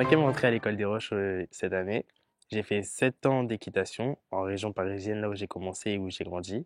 5e entrée à l'école des Roches cette année. J'ai fait 7 ans d'équitation en région parisienne, là où j'ai commencé et où j'ai grandi.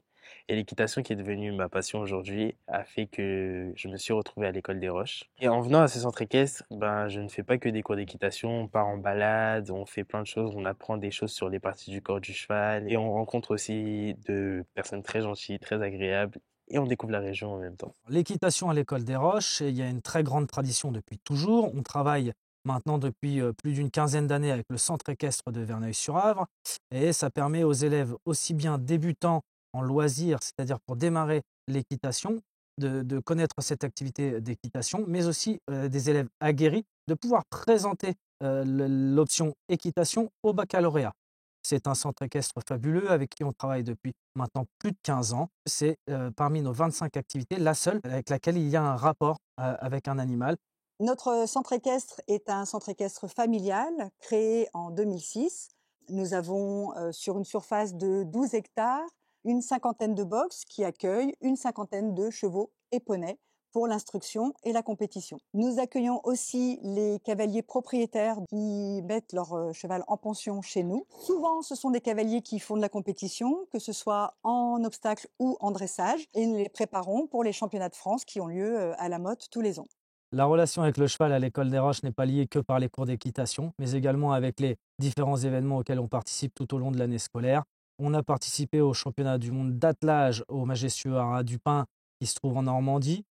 Et l'équitation qui est devenue ma passion aujourd'hui a fait que je me suis retrouvé à l'école des Roches. Et en venant à ce centre équestre, ben, je ne fais pas que des cours d'équitation, on part en balade, on fait plein de choses, on apprend des choses sur les parties du corps du cheval et on rencontre aussi de personnes très gentilles, très agréables et on découvre la région en même temps. L'équitation à l'école des Roches, il y a une très grande tradition depuis toujours. On travaille maintenant depuis plus d'une quinzaine d'années avec le centre équestre de Verneuil-sur-Avre et ça permet aux élèves aussi bien débutants en loisirs, c'est-à-dire pour démarrer l'équitation, de connaître cette activité d'équitation, mais aussi des élèves aguerris de pouvoir présenter l'option équitation au baccalauréat. C'est un centre équestre fabuleux avec qui on travaille depuis maintenant plus de 15 ans. C'est parmi nos 25 activités la seule avec laquelle il y a un rapport avec un animal. Notre centre équestre est un centre équestre familial créé en 2006. Nous avons sur une surface de 12 hectares, une cinquantaine de boxes qui accueillent une cinquantaine de chevaux et poneys pour l'instruction et la compétition. Nous accueillons aussi les cavaliers propriétaires qui mettent leur cheval en pension chez nous. Souvent, ce sont des cavaliers qui font de la compétition, que ce soit en obstacle ou en dressage, et nous les préparons pour les championnats de France qui ont lieu à la Motte tous les ans. La relation avec le cheval à l'école des Roches n'est pas liée que par les cours d'équitation, mais également avec les différents événements auxquels on participe tout au long de l'année scolaire. On a participé au championnat du monde d'attelage au majestueux Haras du Pin qui se trouve en Normandie.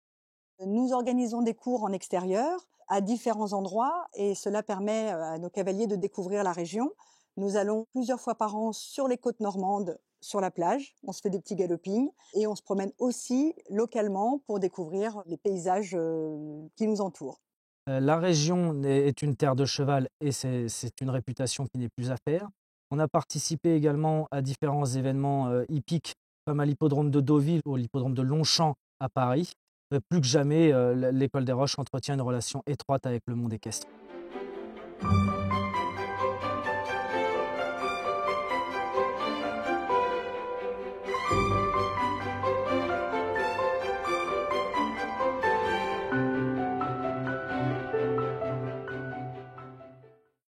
Nous organisons des cours en extérieur à différents endroits et cela permet à nos cavaliers de découvrir la région. Nous allons plusieurs fois par an sur les côtes normandes, sur la plage. On se fait des petits galopings et on se promène aussi localement pour découvrir les paysages qui nous entourent. La région est une terre de cheval et c'est une réputation qui n'est plus à faire. On a participé également à différents événements hippiques comme à l'hippodrome de Deauville ou l'hippodrome de Longchamp à Paris. Plus que jamais, l'école des Roches entretient une relation étroite avec le monde équestre.